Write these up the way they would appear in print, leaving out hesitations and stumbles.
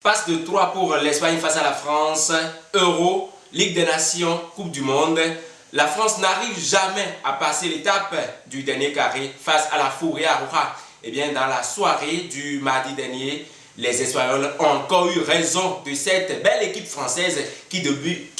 Passe de 3 pour l'Espagne face à la France, Euro, Ligue des Nations, Coupe du Monde. La France n'arrive jamais à passer l'étape du dernier carré face à la Furia Roja. Eh bien, dans la soirée du mardi dernier, les Espagnols ont encore eu raison de cette belle équipe française qui depuis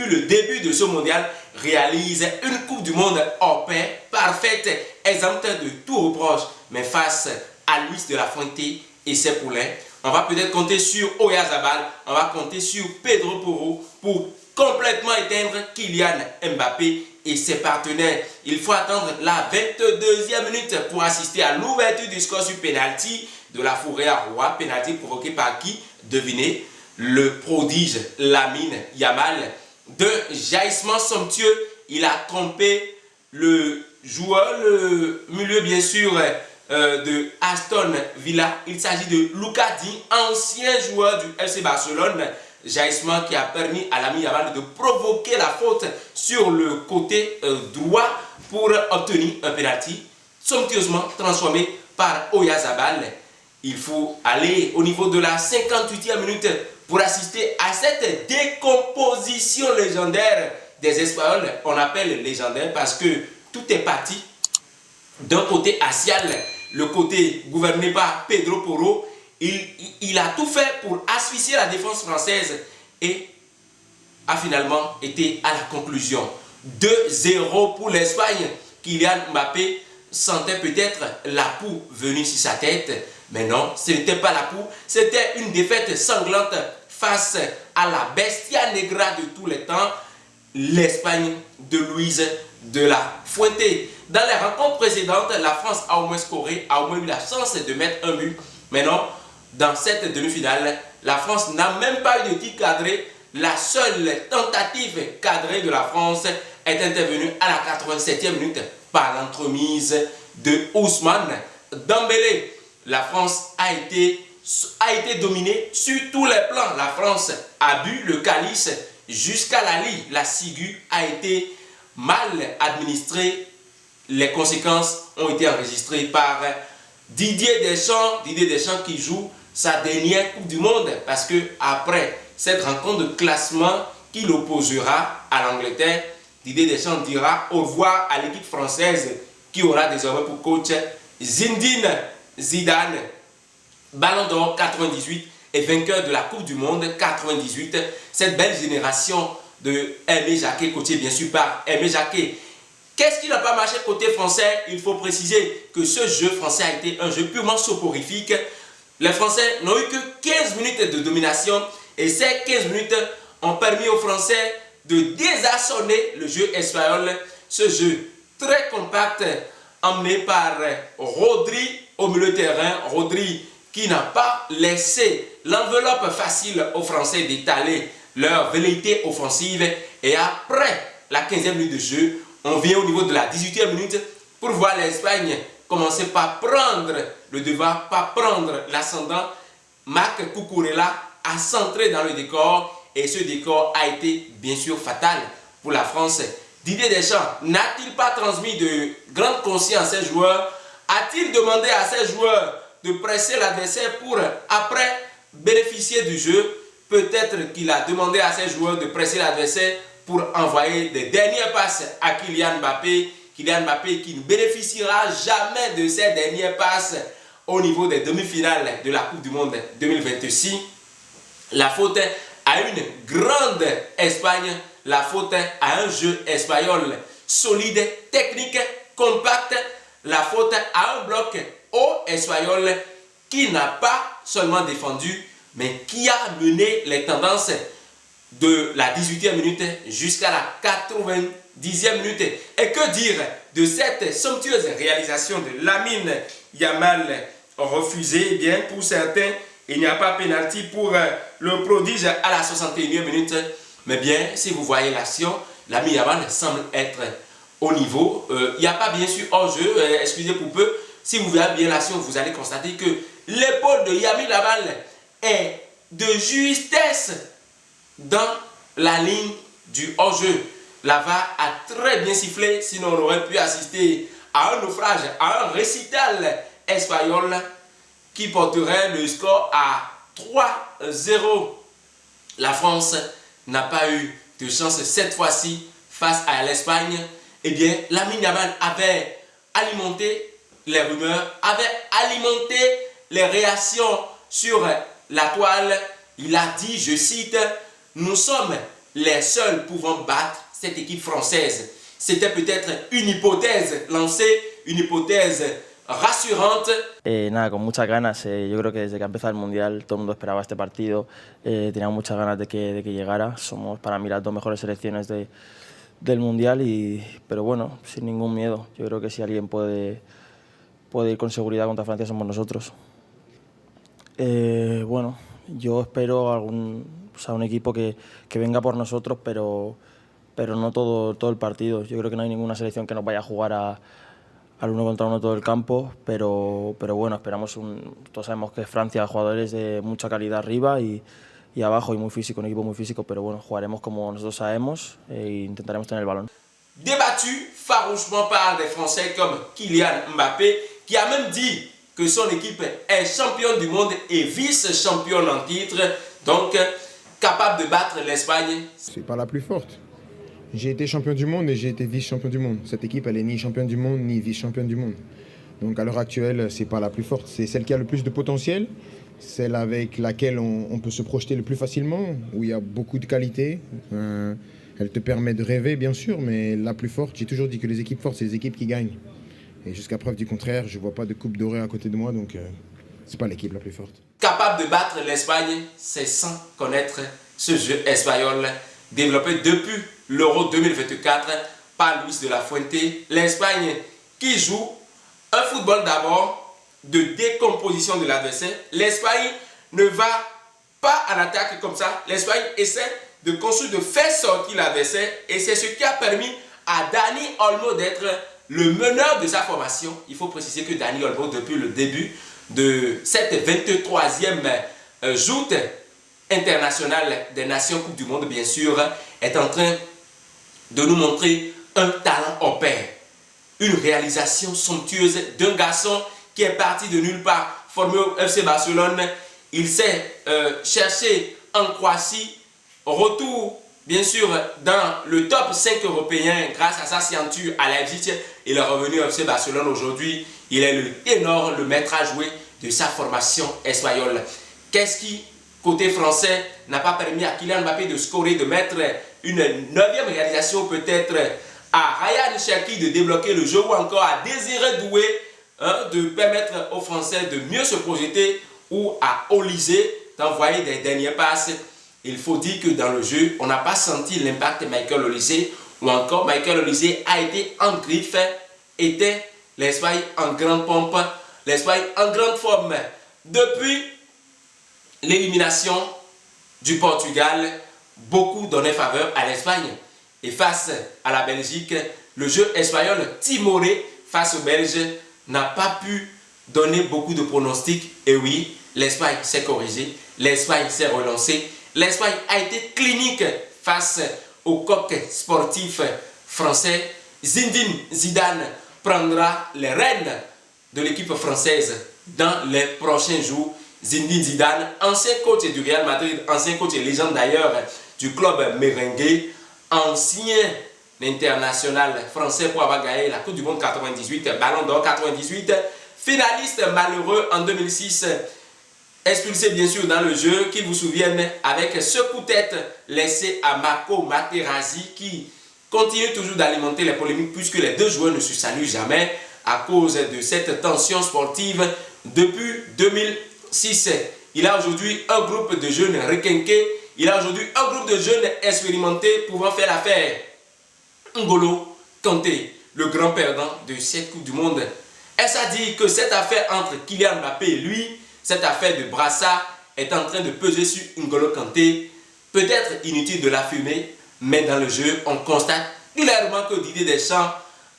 le début de ce mondial réalise une Coupe du Monde en paix, parfaite, exempte de tout reproche. Mais face à Luis de la Fuente et ses poulains, on va peut-être compter sur Oyarzabal, on va compter sur Pedro Porro pour complètement éteindre Kylian Mbappé et ses partenaires. Il faut attendre la 22e minute pour assister à l'ouverture du score sur penalty de la Furia Roja. Penalty provoqué par qui? Devinez, le prodige Lamine Yamal. D'un jaillissement somptueux, il a trompé le joueur, le milieu bien sûr, de Aston Villa. Il s'agit de Lucas Digne, ancien joueur du FC Barcelone. Jaillissement qui a permis à Lamine Yamal de provoquer la faute sur le côté droit pour obtenir un penalty somptueusement transformé par Oyarzabal. Il faut aller au niveau de la 58e minute pour assister à cette décomposition légendaire des Espagnols. On appelle légendaire parce que tout est parti d'un côté axial, le côté gouverné par Pedro Porro. Il a tout fait pour asphyxier la défense française et a finalement été à la conclusion. 2-0 pour l'Espagne. Kylian Mbappé sentait peut-être la poux venir sur sa tête, mais non, ce n'était pas la poux, c'était une défaite sanglante face à la bestia negra de tous les temps, l'Espagne de Luis de la Fuente. Dans les rencontres précédentes, la France a au moins scoré, a au moins eu la chance de mettre un but, mais non, dans cette demi-finale, la France n'a même pas eu de tir cadré. La seule tentative cadrée de la France est intervenue à la 87e minute par l'entremise de Ousmane Dembélé. La France a été dominée sur tous les plans. La France a bu le calice jusqu'à la lie. La ciguë a été mal administrée. Les conséquences ont été enregistrées par Didier Deschamps qui joue sa dernière Coupe du Monde parce que après cette rencontre de classement qui l'opposera à l'Angleterre, Didier Deschamps dira au revoir à l'équipe française qui aura désormais pour coach Zinedine Zidane, Ballon d'Or 98 et vainqueur de la Coupe du Monde 98. Cette belle génération de Aimé Jacquet, coaché bien sûr par Aimé Jacquet. Qu'est-ce qui n'a pas marché côté français? Il faut préciser que ce jeu français a été un jeu purement soporifique. Les Français n'ont eu que 15 minutes de domination et ces 15 minutes ont permis aux Français de désarçonner le jeu espagnol. Ce jeu très compact emmené par Rodri au milieu de terrain. Rodri qui n'a pas laissé l'enveloppe facile aux Français d'étaler leur velléité offensive. Et après la 15e minute de jeu, on vient au niveau de la 18e minute pour voir l'Espagne commencer par prendre le devant, par prendre l'ascendant. Marc Cucurella a centré dans le décor et ce décor a été bien sûr fatal pour la France. Didier Deschamps n'a-t-il pas transmis de grande conscience à ses joueurs? A-t-il demandé à ses joueurs de presser l'adversaire pour après bénéficier du jeu? Peut-être qu'il a demandé à ses joueurs de presser l'adversaire pour envoyer des dernières passes à Kylian Mbappé. Kylian Mbappé qui ne bénéficiera jamais de ces dernières passes au niveau des demi-finales de la Coupe du Monde 2026. La faute à une grande Espagne, la faute à un jeu espagnol solide, technique, compact, la faute à un bloc haut espagnol qui n'a pas seulement défendu, mais qui a mené les tendances de la 18e minute jusqu'à la 90e minute. Et que dire de cette somptueuse réalisation de Lamine Yamal refusée? Eh bien, pour certains, il n'y a pas pénalty pour le prodige à la 61e minute. Mais bien, si vous voyez l'action, Lamine Yamal semble être au niveau. Il n'y a pas bien sûr hors-jeu, excusez pour peu. Si vous voyez bien l'action, vous allez constater que l'épaule de Lamine Yamal est de justesse dans la ligne du hors-jeu. La VAR a très bien sifflé, sinon on aurait pu assister à un naufrage, à un récital espagnol qui porterait le score à 3-0. La France n'a pas eu de chance cette fois-ci face à l'Espagne. Eh bien, Lamine Yamal avait alimenté les rumeurs, avait alimenté les réactions sur la toile. Il a dit, je cite, « Nous sommes les seuls pouvant battre cette équipe française ». C'était peut-être une hypothèse lancée, une hypothèse rassurante. Nada, con muchas ganas. Yo creo que desde que ha empezado el Mundial todo el mundo esperaba este partido. Teníamos muchas ganas de que llegara. Somos para mí las dos mejores selecciones del Mundial, pero bueno, sin ningún miedo. Yo creo que si alguien puede ir con seguridad contra Francia somos nosotros. Bueno, yo espero un equipo que venga por nosotros, pero no todo el partido. Yo creo que no hay ninguna selección que nos vaya a jugar al 1 contra 1 todo el campo, pero bueno, esperamos todos sabemos que Francia ha jugadores de mucha calidad arriba y abajo, y muy físico, un equipo muy físico, pero bueno, jugaremos como nosotros sabemos e intentaremos tener el balón. Débattu farouchement par des Français comme Kylian Mbappé, qui a même dit que son équipe est championne du monde et vice-championne en titre, donc capable de battre l'Espagne. C'est pas la plus forte. J'ai été champion du monde et j'ai été vice-champion du monde. Cette équipe, elle est ni championne du monde ni vice-championne du monde. Donc à l'heure actuelle, c'est pas la plus forte. C'est celle qui a le plus de potentiel, celle avec laquelle on peut se projeter le plus facilement, où il y a beaucoup de qualité. Elle te permet de rêver, bien sûr, mais la plus forte, j'ai toujours dit que les équipes fortes, c'est les équipes qui gagnent. Et jusqu'à preuve du contraire, je vois pas de coupe dorée à côté de moi, donc c'est pas l'équipe la plus forte. Capable de battre l'Espagne, c'est sans connaître ce jeu espagnol développé depuis l'Euro 2024 par Luis de la Fuente. L'Espagne qui joue un football d'abord de décomposition de l'adversaire. L'Espagne ne va pas en attaque comme ça. L'Espagne essaie de construire, de faire sortir l'adversaire, et c'est ce qui a permis à Dani Olmo d'être le meneur de sa formation. Il faut préciser que Dani Olmo, depuis le début de cette 23e joute internationale des Nations Coupe du Monde, bien sûr, est en train de nous montrer un talent hors pair, une réalisation somptueuse d'un garçon qui est parti de nulle part, formé au FC Barcelone. Il s'est cherché en Croatie, retour bien sûr dans le top 5 européen grâce à sa signature à Leipzig. Il est revenu au FC Barcelone aujourd'hui. Il est le ténor, le maître à jouer de sa formation espagnole. Qu'est-ce qui, côté français, n'a pas permis à Kylian Mbappé de scorer, de mettre une 9e réalisation peut-être à Ryan Cherki de débloquer le jeu, ou encore à Désiré Doué de permettre aux Français de mieux se projeter, ou à Olysée d'envoyer des dernières passes. Il faut dire que dans le jeu, on n'a pas senti l'impact de Michael Olysée, ou encore Michael Olysée a été en griffe, était l'Espagne en grande pompe, l'Espagne en grande forme. Depuis l'élimination du Portugal, beaucoup donnaient faveur à l'Espagne. Et face à la Belgique, le jeu espagnol timoré face aux Belges n'a pas pu donner beaucoup de pronostics. Et oui, l'Espagne s'est corrigée, l'Espagne s'est relancée. L'Espagne a été clinique face au coq sportif français. Zinedine Zidane prendra les rênes de l'équipe française dans les prochains jours. Zinedine Zidane, ancien coach du Real Madrid, ancien coach et légende d'ailleurs du club merengue, ancien international français pour avoir gagné la Coupe du Monde 98, Ballon d'Or 98, finaliste malheureux en 2006, expulsé bien sûr dans le jeu, qu'il vous souvienne, avec ce coup de tête laissé à Marco Materazzi, qui continue toujours d'alimenter les polémiques puisque les deux joueurs ne se saluent jamais à cause de cette tension sportive depuis 2006. Il a aujourd'hui un groupe de jeunes requinqués, il a aujourd'hui un groupe de jeunes expérimentés pouvant faire l'affaire. N'Golo Kanté, le grand perdant de cette Coupe du Monde. Est-ce à dire que cette affaire entre Kylian Mbappé et lui, cette affaire de brassard, est en train de peser sur N'Golo Kanté? Peut-être inutile de l'affirmer, mais dans le jeu, on constate clairement que Didier Deschamps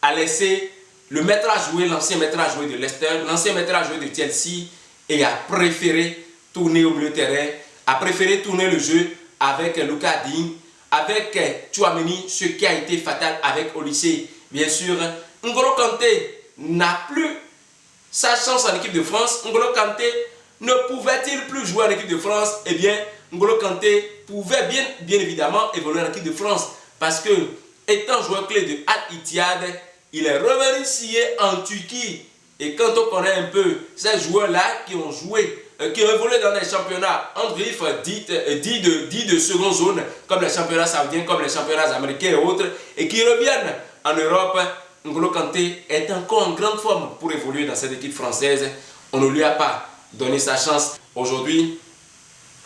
a laissé le maître à jouer, l'ancien maître à jouer de Leicester, l'ancien maître à jouer de Chelsea, et a préféré tourner au milieu de terrain, a préféré tourner le jeu avec Lucas Digne, avec Tchouaméni, ce qui a été fatal avec Olysée. Bien sûr, N'Golo Kanté n'a plus sa chance en équipe de France. N'Golo Kanté ne pouvait-il plus jouer en équipe de France? Eh bien, N'Golo Kanté pouvait bien évidemment évoluer en équipe de France parce que, étant joueur clé de Al-Ittihad, il est revenu scier en Turquie. Et quand on connaît un peu ces joueurs-là qui ont joué, qui ont évolué dans des championnats en griffe dits de seconde zone, comme les championnats saoudiens, comme les championnats américains et autres, et qui reviennent en Europe, N'Golo Kanté est encore en grande forme pour évoluer dans cette équipe française. On ne lui a pas donné sa chance. Aujourd'hui,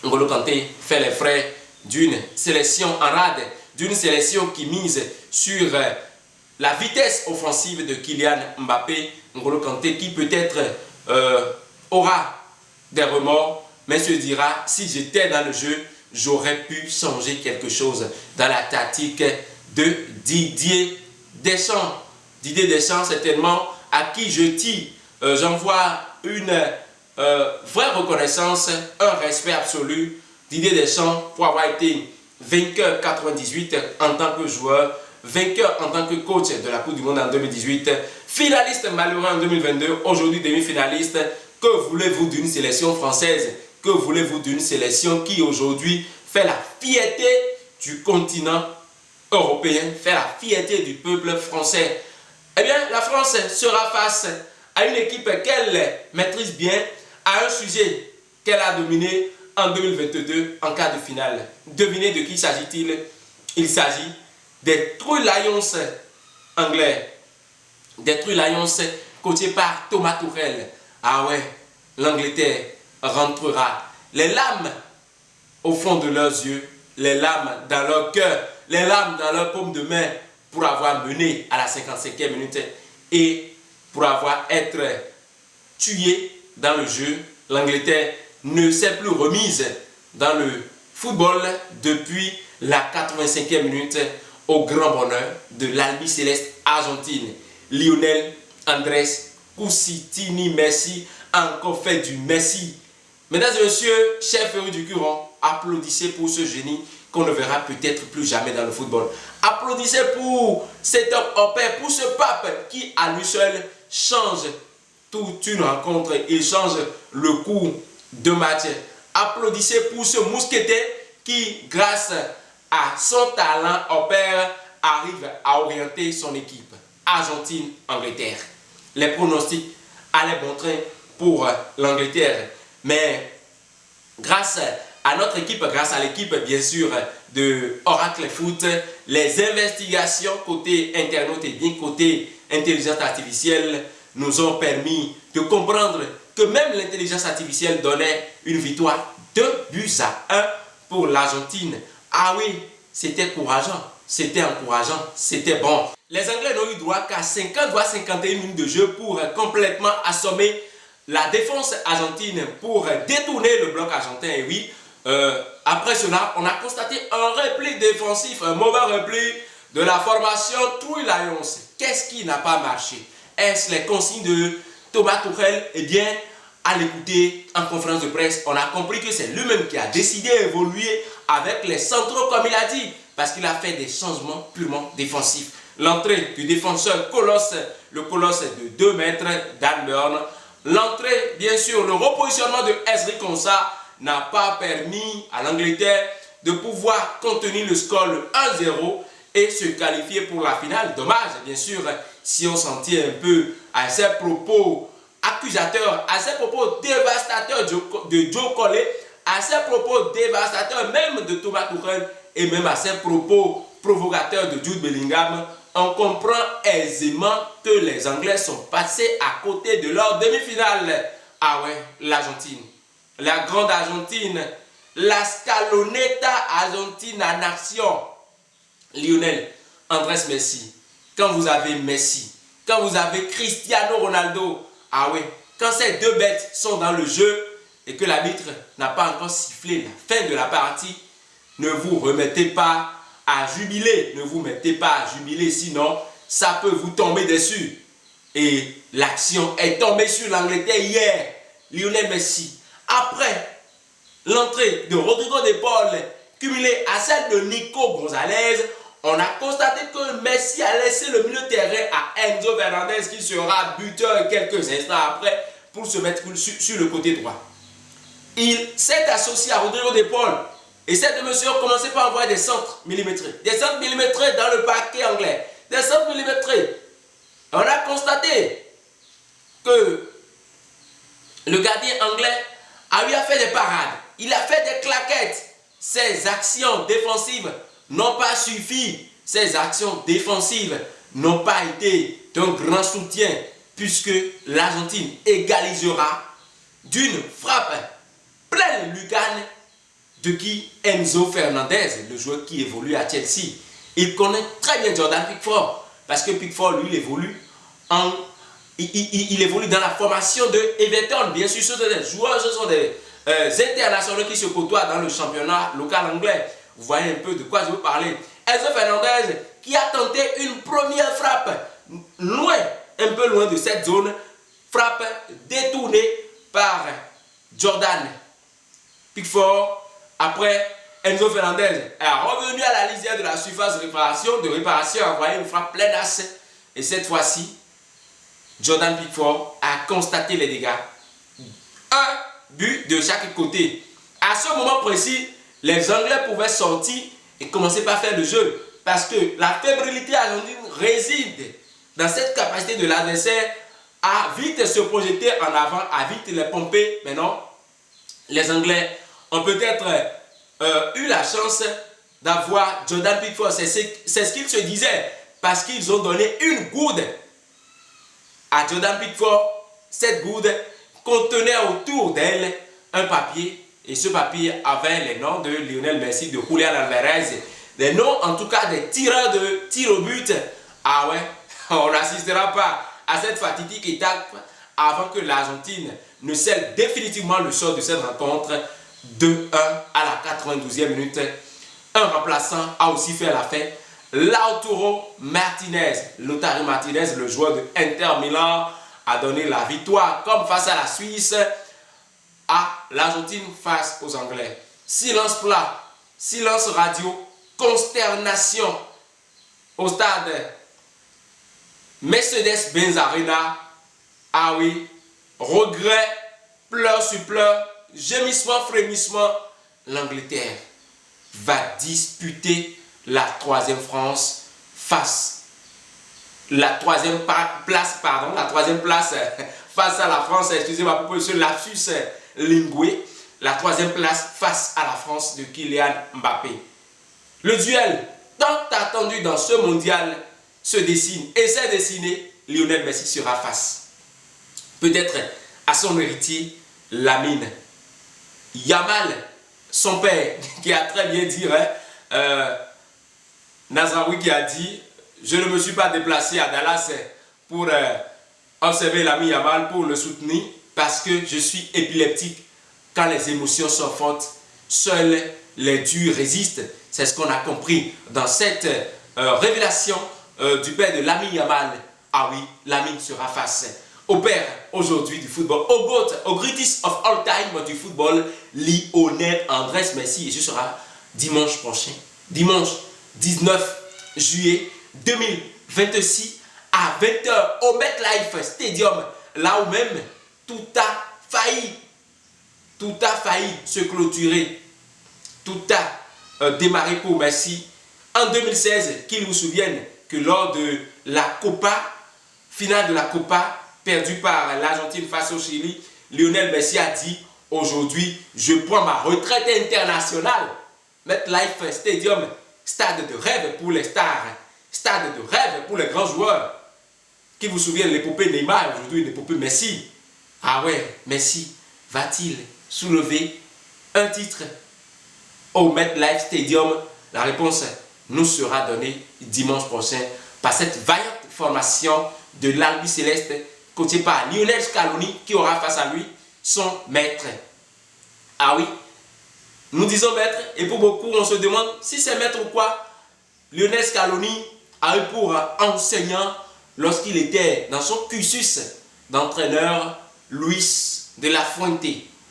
N'Golo Kanté fait les frais d'une sélection en rade, d'une sélection qui mise sur la vitesse offensive de Kylian Mbappé. N'Golo Kanté qui peut-être aura des remords, mais se dira, si j'étais dans le jeu, j'aurais pu changer quelque chose dans la tactique de Didier Deschamps. Didier Deschamps, certainement, à qui je tire, j'envoie une vraie reconnaissance, un respect absolu. Didier Deschamps, pour avoir été vainqueur 98 en tant que joueur, vainqueur en tant que coach de la Coupe du Monde en 2018, finaliste malheureux en 2022, aujourd'hui demi-finaliste. Que voulez-vous d'une sélection française? Que voulez-vous d'une sélection qui aujourd'hui fait la fierté du continent européen, fait la fierté du peuple français? Eh bien, la France sera face à une équipe qu'elle maîtrise bien, à un sujet qu'elle a dominé en 2022 en quart de finale. Devinez de qui s'agit-il? Il s'agit des Three Lions anglais, des Three Lions coachés par Thomas Tuchel. Ah ouais, l'Angleterre rentrera les larmes au fond de leurs yeux, les larmes dans leur cœur, les larmes dans leur paume de main pour avoir mené à la 55e minute et pour avoir été tué dans le jeu. L'Angleterre ne s'est plus remise dans le football depuis la 85e minute au grand bonheur de l'Albi Céleste Argentine. Lionel Andrés Coussitini Messi a encore fait du Messi. Mesdames et messieurs, chers férus du Curon, applaudissez pour ce génie qu'on ne verra peut-être plus jamais dans le football. Applaudissez pour cet homme au pair, pour ce pape qui à lui seul change toute une rencontre, il change le cours de match. Applaudissez pour ce mousquetaire qui, grâce à son talent au pair, arrive à orienter son équipe. Argentine-Angleterre. Les pronostics allaient bon train pour l'Angleterre, mais grâce à notre équipe, grâce à l'équipe bien sûr de Oracle Foot, les investigations côté internaute et bien côté intelligence artificielle nous ont permis de comprendre que même l'intelligence artificielle donnait une victoire 2-1 pour l'Argentine. Ah oui, c'était encourageant, c'était bon. Les Anglais n'ont eu droit qu'à 50 voire 51 minutes de jeu pour complètement assommer la défense argentine, pour détourner le bloc argentin. Et oui, après cela, on a constaté un repli défensif, un mauvais repli de la formation Three Lions. Qu'est-ce qui n'a pas marché? Est-ce les consignes de Thomas Tuchel? Eh bien, à l'écouter en conférence de presse, on a compris que c'est lui-même qui a décidé d'évoluer avec les centraux comme il a dit, parce qu'il a fait des changements purement défensifs. L'entrée du défenseur colosse, le colosse de 2 mètres, Dan Burn. L'entrée, bien sûr, le repositionnement de Ezri Konsa n'a pas permis à l'Angleterre de pouvoir contenir le score 1-0 et se qualifier pour la finale. Dommage, bien sûr, si on sentait un peu à ces propos accusateurs, à ces propos dévastateurs de Joe Collet, à ces propos dévastateurs même de Thomas Tuchel et même à ces propos provocateurs de Jude Bellingham, on comprend aisément que les Anglais sont passés à côté de leur demi-finale. Ah ouais, l'Argentine, la grande Argentine, la Scaloneta Argentina Nation. Lionel Andrés Messi, quand vous avez Messi, quand vous avez Cristiano Ronaldo, ah ouais, quand ces deux bêtes sont dans le jeu et que l'arbitre n'a pas encore sifflé la fin de la partie, ne vous remettez pas à jubiler, ne vous mettez pas à jubiler, sinon ça peut vous tomber dessus. Et l'action est tombée sur l'Angleterre hier. Lionel Messi, après l'entrée de Rodrigo de Paul, cumulée à celle de Nico Gonzalez, on a constaté que Messi a laissé le milieu de terrain à Enzo Fernandez qui sera buteur quelques instants après pour se mettre sur le côté droit. il s'est associé à Rodrigo de Paul. Et ces deux messieurs ont commencé par envoyer des centres millimétrés. Des centres millimétrés dans le parquet anglais. Des centres millimétrés. On a constaté que le gardien anglais a eu à faire des parades. Il a fait des claquettes. Ses actions défensives n'ont pas suffi. Ces actions défensives n'ont pas été d'un grand soutien puisque l'Argentine égalisera d'une frappe pleine lucarne de qui Enzo Fernandez, le joueur qui évolue à Chelsea. Il connaît très bien Jordan Pickford parce que Pickford, lui, il évolue dans la formation de Everton. Bien sûr, ce sont des joueurs, ce sont des internationaux qui se côtoient dans le championnat local anglais. Vous voyez un peu de quoi je veux parler. Enzo Fernandez qui a tenté une première frappe loin, un peu loin de cette zone, frappe détournée par Jordan Pickford. Après, Enzo Fernandez est revenu à la lisière de la surface de réparation, a envoyé une frappe pleine d'asse. Et cette fois-ci, Jordan Pickford a constaté les dégâts. Un but de chaque côté. À ce moment précis, les Anglais pouvaient sortir et commencer par faire le jeu. Parce que la fébrilité argentine réside dans cette capacité de l'adversaire à vite se projeter en avant, à vite les pomper. Maintenant, les Anglais ont peut-être eu la chance d'avoir Jordan Pickford. C'est ce qu'ils se disaient. Parce qu'ils ont donné une goude à Jordan Pickford. Cette goude contenait autour d'elle un papier. Et ce papier avait les noms de Lionel Messi, de Julián Alvarez. Des noms en tout cas des tireurs de tir au but. Ah ouais, on n'assistera pas à cette fatidique étape avant que l'Argentine ne scelle définitivement le sort de cette rencontre. 2-1 à la 92e minute. Un remplaçant a aussi fait la fête. Lautaro Martinez, le joueur de Inter Milan, a donné la victoire comme face à la Suisse à l'Argentine face aux Anglais. Silence plat, silence radio, consternation au stade Mercedes-Benz Arena. Ah oui, regret, pleurs sur pleurs, gémissement, frémissement. L'Angleterre va disputer la troisième France face la troisième place face à la France. Excusez-moi pour ce lapsus lingué. La troisième place face à la France de Kylian Mbappé. Le duel tant attendu dans ce mondial se dessine et s'est dessiné. Lionel Messi sera face peut-être à son héritier Lamine Yamal, son père, qui a très bien dit, Nazraoui qui a dit: je ne me suis pas déplacé à Dallas pour observer Lamine Yamal, pour le soutenir, parce que je suis épileptique. Quand les émotions sont fortes, seuls les durs résistent. C'est ce qu'on a compris dans cette révélation du père de Lamine Yamal. Ah oui, Lamine sera face au père aujourd'hui du football, au GOAT, au greatest of all time du football, Lionel Andrés Messi. Et ce sera dimanche prochain, dimanche 19 juillet 2026 à 20h au MetLife Stadium, là où même tout a failli se clôturer, tout a démarré pour Messi en 2016, qu'il vous souvienne que lors de la Copa, finale de la Copa, perdue par l'Argentine face au Chili, Lionel Messi a dit: aujourd'hui, je prends ma retraite internationale. MetLife Stadium, stade de rêve pour les stars, stade de rêve pour les grands joueurs. Qui vous souviennent l'épopée Neymar, aujourd'hui l'épopée Messi. Ah ouais, Messi va-t-il soulever un titre au MetLife Stadium? La réponse nous sera donnée dimanche prochain par cette vaillante formation de l'Albi Céleste, coachée par Lionel Scaloni, qui aura face à lui son maître. Ah oui, nous disons maître, et pour beaucoup on se demande si c'est maître ou quoi. Lionel Scaloni a eu pour enseignant, lorsqu'il était dans son cursus d'entraîneur, Luis de la Fuente.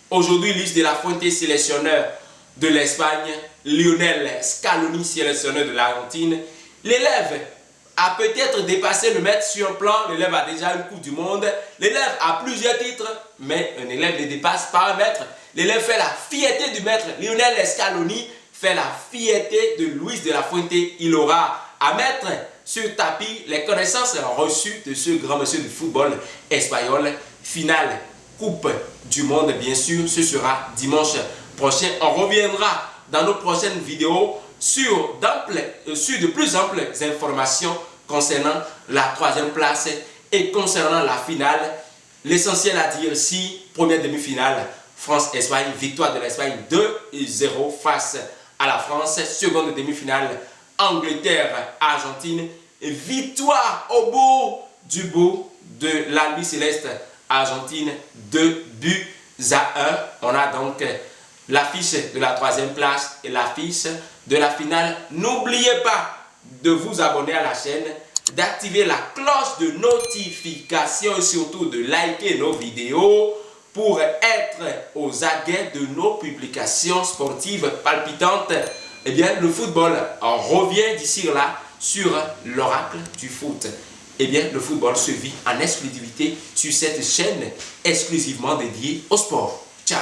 Aujourd'hui, Luis de la Fuente, sélectionneur de l'Espagne, Lionel Scaloni, sélectionneur de l'Argentine. L'élève a peut-être dépassé le maître sur un plan. L'élève a déjà une Coupe du Monde. L'élève a plusieurs titres, mais un élève ne dépasse pas un maître. l'élève fait la fierté du maître Lionel Scaloni, fait la fierté de Luis de la Fuente. Il aura à mettre sur tapis les connaissances reçues de ce grand monsieur du football espagnol. Finale Coupe du Monde, bien sûr, ce sera dimanche prochain. On reviendra dans nos prochaines vidéos sur de plus amples informations concernant la 3e place et concernant la finale. L'essentiel à dire ici, première demi-finale, France-Espagne, victoire de l'Espagne 2-0 face à la France. Seconde demi-finale, Angleterre-Argentine, victoire au bout du bout de l'Albi Céleste Argentine, 2-1. On a donc l'affiche de la 3e place et l'affiche de la finale. N'oubliez pas de vous abonner à la chaîne, d'activer la cloche de notification et surtout de liker nos vidéos pour être aux aguets de nos publications sportives palpitantes. Eh bien, le football revient d'ici là sur l'oracle du foot. Eh bien, le football se vit en exclusivité sur cette chaîne exclusivement dédiée au sport. Ciao!